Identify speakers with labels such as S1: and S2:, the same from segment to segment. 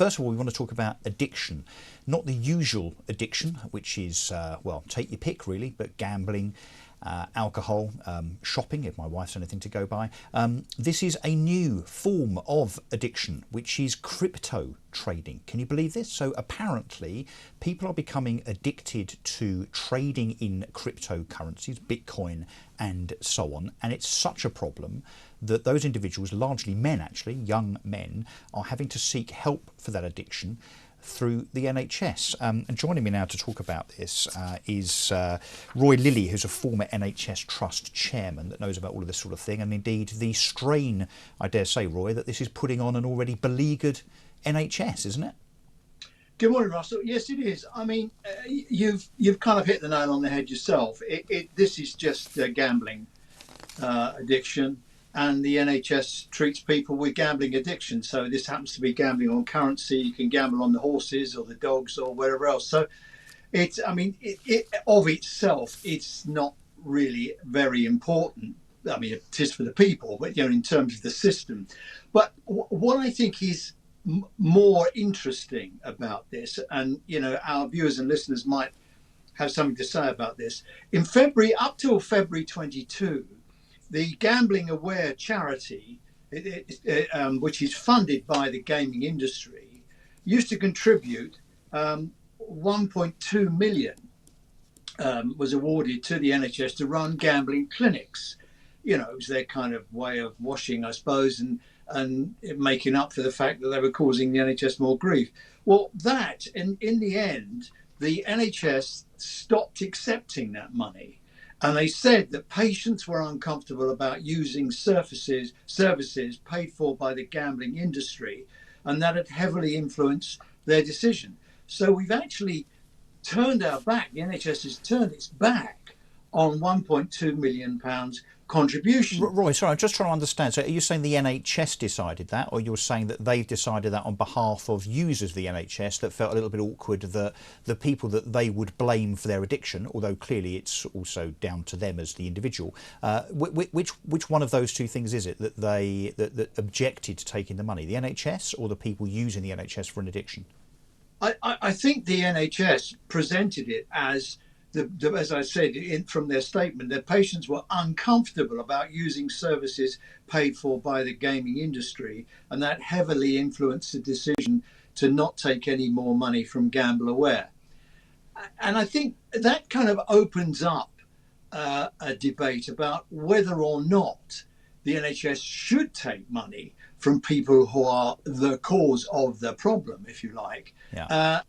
S1: first of all, we want to talk about addiction. Not the usual addiction, which is, well, take your pick really, but gambling, alcohol, shopping, if my wife's anything to go by. This is a new form of addiction, which is crypto trading. Can you believe this? So apparently people are becoming addicted to trading in cryptocurrencies, Bitcoin and so on. And it's such a problem that those individuals, largely men actually, young men, are having to seek help for that addiction through the NHS. And joining me now to talk about this is Roy Lilley, who's a former NHS Trust chairman that knows about all of this sort of thing, and indeed the strain, I dare say, Roy, that this is putting on an already beleaguered NHS, isn't it?
S2: Good morning, Russell. Yes, it is. I mean, you've kind of hit the nail on the head yourself. This is just gambling addiction. And the NHS treats people with gambling addiction. So this happens to be gambling on currency. You can gamble on the horses or the dogs or wherever else. So it's, I mean, of itself, it's not really very important. I mean, it is for the people, but, you know, in terms of the system. But what I think is more interesting about this, and, you know, our viewers and listeners might have something to say about this. In February, up till February 22, the Gambling Aware charity, which is funded by the gaming industry, used to contribute 1.2 million was awarded to the NHS to run gambling clinics. You know, it was their kind of way of washing, I suppose, and making up for the fact that they were causing the NHS more grief. Well, that, in the end, the NHS stopped accepting that money. And they said that patients were uncomfortable about using services paid for by the gambling industry, and that had heavily influenced their decision. So we've actually turned our back, the NHS has turned its back on £1.2 million contribution.
S1: Roy, sorry, I'm just trying to understand. So are you saying the NHS decided that, or you're saying that they've decided that on behalf of users of the NHS that felt a little bit awkward that the people that they would blame for their addiction, although clearly it's also down to them as the individual, which one of those two things is it that they that objected to taking the money, the NHS or the people using the NHS for an addiction?
S2: I think the NHS presented it as as I said from their statement, their patients were uncomfortable about using services paid for by the gaming industry, and that heavily influenced the decision to not take any more money from Gamble Aware. And I think that kind of opens up a debate about whether or not the NHS should take money from people who are the cause of the problem, if you like,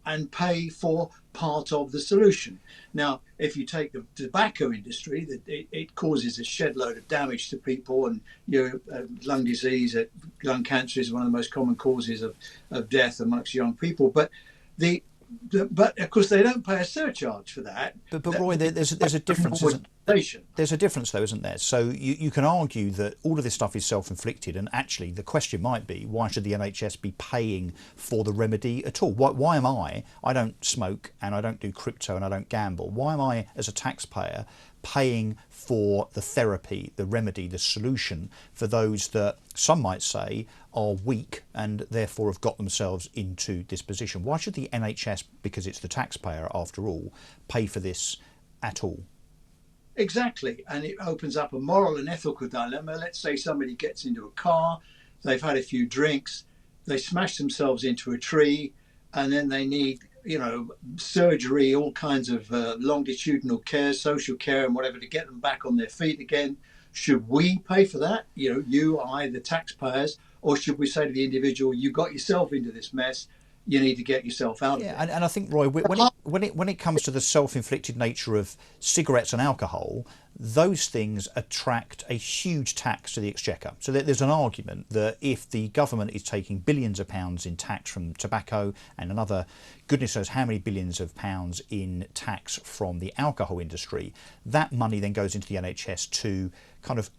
S2: and pay for part of the solution. Now, if you take the tobacco industry, it causes a shed load of damage to people, and lung disease, lung cancer is one of the most common causes of death amongst young people. But but of course they don't pay a surcharge for that.
S1: But Roy, there's a difference. There's a difference though, isn't there? So you can argue that all of this stuff is self-inflicted, and actually the question might be, why should the NHS be paying for the remedy at all? Why am I don't smoke and I don't do crypto and I don't gamble. Why am I, as a taxpayer, paying for the therapy, the remedy, the solution for those that some might say are weak and therefore have got themselves into this position? Why should the NHS, because it's the taxpayer after all, pay for this at all?
S2: Exactly, and it opens up a moral and ethical dilemma. Let's say somebody gets into a car, they've had a few drinks, they smash themselves into a tree, and then they need surgery, all kinds of longitudinal care, social care and whatever to get them back on their feet again. Should we pay for that? You, I, the taxpayers, or should we say to the individual, you got yourself into this mess, you need to get yourself out of it?
S1: And I think, Roy, when it comes to the self-inflicted nature of cigarettes and alcohol, those things attract a huge tax to the exchequer. So there's an argument that if the government is taking billions of pounds in tax from tobacco and another goodness knows how many billions of pounds in tax from the alcohol industry, that money then goes into the NHS to kind of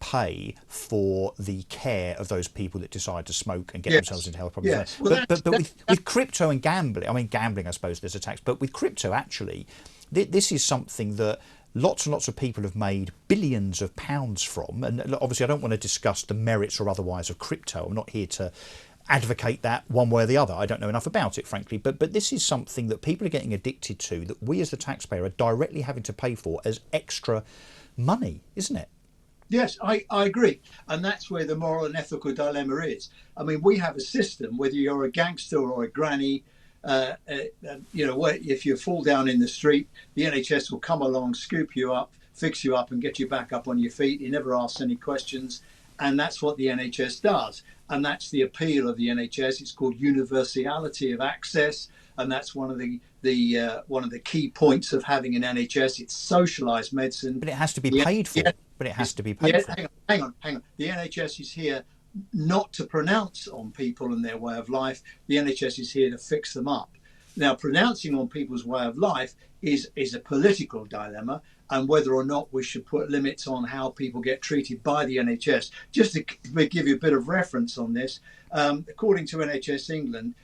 S1: pay for the care of those people that decide to smoke and get themselves into health problems.
S2: Yes. Well,
S1: but with crypto and gambling, I mean, gambling, I suppose there's a tax, but with crypto, actually, this is something that lots and lots of people have made billions of pounds from. And obviously, I don't want to discuss the merits or otherwise of crypto. I'm not here to advocate that one way or the other. I don't know enough about it, frankly, but this is something that people are getting addicted to, that we as the taxpayer are directly having to pay for as extra money, isn't it?
S2: Yes, I agree. And that's where the moral and ethical dilemma is. I mean, we have a system, whether you're a gangster or a granny, if you fall down in the street, the NHS will come along, scoop you up, fix you up, and get you back up on your feet. He never asks any questions. And that's what the NHS does. And that's the appeal of the NHS. It's called universality of access. And that's one of the key points of having an NHS. It's socialised medicine.
S1: But it has to be paid for. But it has to be paid for.
S2: Hang on. The NHS is here not to pronounce on people and their way of life. The NHS is here to fix them up. Now, pronouncing on people's way of life is a political dilemma, and whether or not we should put limits on how people get treated by the NHS. Just to give you a bit of reference on this, according to NHS England,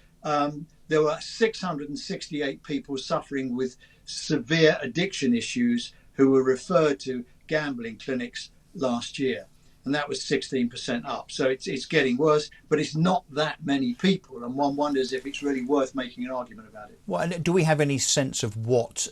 S2: there were 668 people suffering with severe addiction issues who were referred to gambling clinics last year. And that was 16% up. So it's getting worse, but it's not that many people. And one wonders if it's really worth making an argument about it.
S1: Well, and do we have any sense of what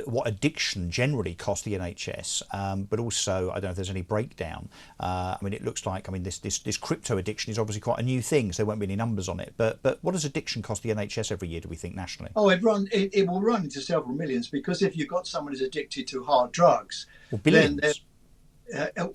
S1: what addiction generally costs the NHS? But also, I don't know if there's any breakdown. I mean, it looks like, this crypto addiction is obviously quite a new thing, so there won't be any numbers on it. But what does addiction cost the NHS every year, do we think, nationally?
S2: Oh, it will run into several millions, because if you've got someone who's addicted to hard drugs,
S1: well, billions.
S2: Then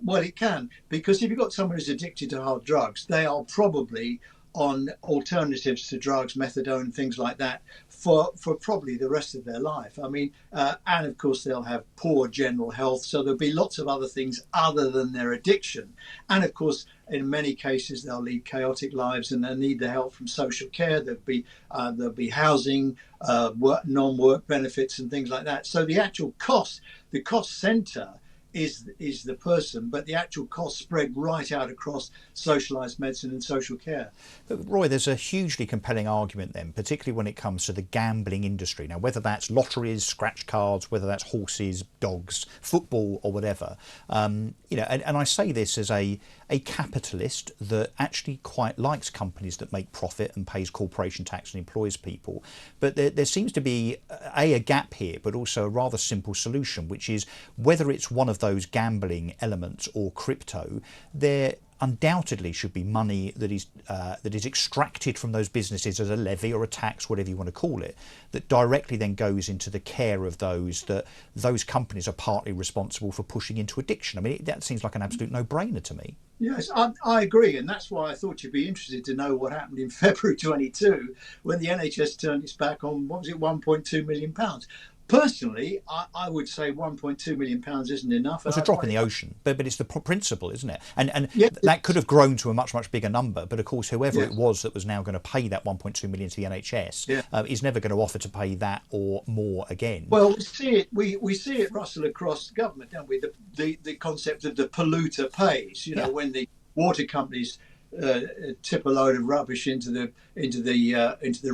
S2: well, it can, because if you've got someone who's addicted to hard drugs, they are probably on alternatives to drugs, methadone, things like that, for probably the rest of their life. I mean, and of course they'll have poor general health, so there'll be lots of other things other than their addiction. And of course, in many cases, they'll lead chaotic lives and they'll need the help from social care. There'll be housing, non-work benefits, and things like that. So the actual cost, the cost centre, is the person, but the actual cost spread right out across socialised medicine and social care.
S1: But Roy, there's a hugely compelling argument then, particularly when it comes to the gambling industry. Now, whether that's lotteries, scratch cards, whether that's horses, dogs, football, or whatever, and I say this as a capitalist that actually quite likes companies that make profit and pays corporation tax and employs people. But there seems to be a gap here, but also a rather simple solution, which is whether it's one of those gambling elements or crypto, there undoubtedly should be money that is extracted from those businesses as a levy or a tax, whatever you want to call it, that directly then goes into the care of those companies are partly responsible for pushing into addiction. I mean, that seems like an absolute no-brainer to me.
S2: Yes, I agree, and that's why I thought you'd be interested to know what happened in February 22 when the NHS turned its back on, what was it, £1.2 million. Personally, I would say £1.2 million isn't enough.
S1: It's a drop in the ocean, but it's the principle, isn't it? And
S2: yeah,
S1: that could have grown to a much, much bigger number. But of course, whoever
S2: yes.
S1: it was that was now going to pay that 1.2 million to the NHS is never going to offer to pay that or more again.
S2: Well, we see it, Russell, across government, don't we? The concept of the polluter pays. When the water companies tip a load of rubbish into the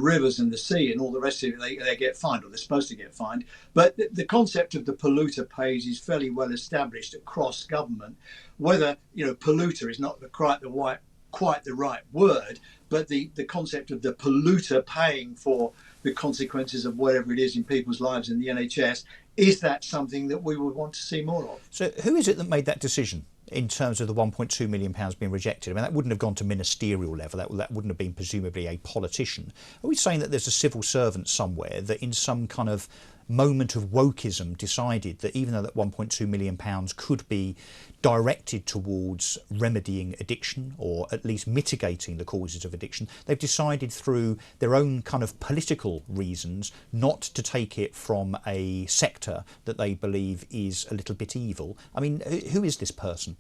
S2: rivers and the sea and all the rest of it, they get fined, or they're supposed to get fined. But the concept of the polluter pays is fairly well established across government. Whether polluter is not quite the right word, but the concept of the polluter paying for the consequences of whatever it is in people's lives in the NHS, is that something that we would want to see more of?
S1: So who is it that made that decision in terms of the £1.2 million being rejected? I mean, that wouldn't have gone to ministerial level. That wouldn't have been presumably a politician. Are we saying that there's a civil servant somewhere that in some kind of moment of wokeism decided that even though that £1.2 million could be directed towards remedying addiction or at least mitigating the causes of addiction, they've decided through their own kind of political reasons not to take it from a sector that they believe is a little bit evil? I mean, who is this person?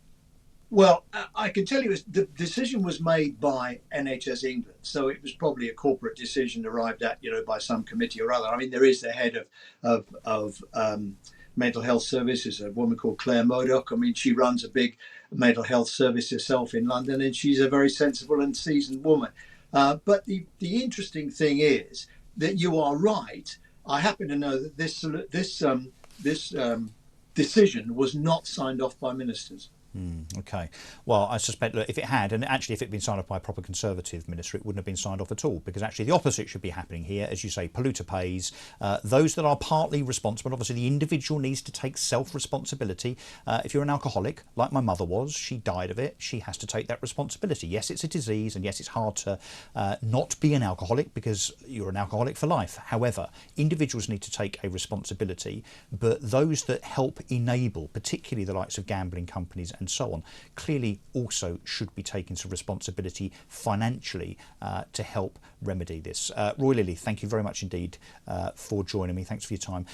S2: Well, I can tell you the decision was made by NHS England, so it was probably a corporate decision arrived at, by some committee or other. I mean, there is the head of mental health services, a woman called Claire Modoc. I mean, she runs a big mental health service herself in London, and she's a very sensible and seasoned woman. But the interesting thing is that you are right. I happen to know that this decision was not signed off by ministers.
S1: Okay. Well, I suspect that if it had, and actually if it had been signed off by a proper Conservative minister, it wouldn't have been signed off at all, because actually the opposite should be happening here. As you say, polluter pays. Those that are partly responsible, obviously the individual needs to take self-responsibility. If you're an alcoholic, like my mother was, she died of it, she has to take that responsibility. Yes, it's a disease, and yes, it's hard to not be an alcoholic because you're an alcoholic for life. However, individuals need to take a responsibility, but those that help enable, particularly the likes of gambling companies and so on, clearly also should be taking some responsibility financially to help remedy this. Roy Lilley, thank you very much indeed for joining me. Thanks for your time.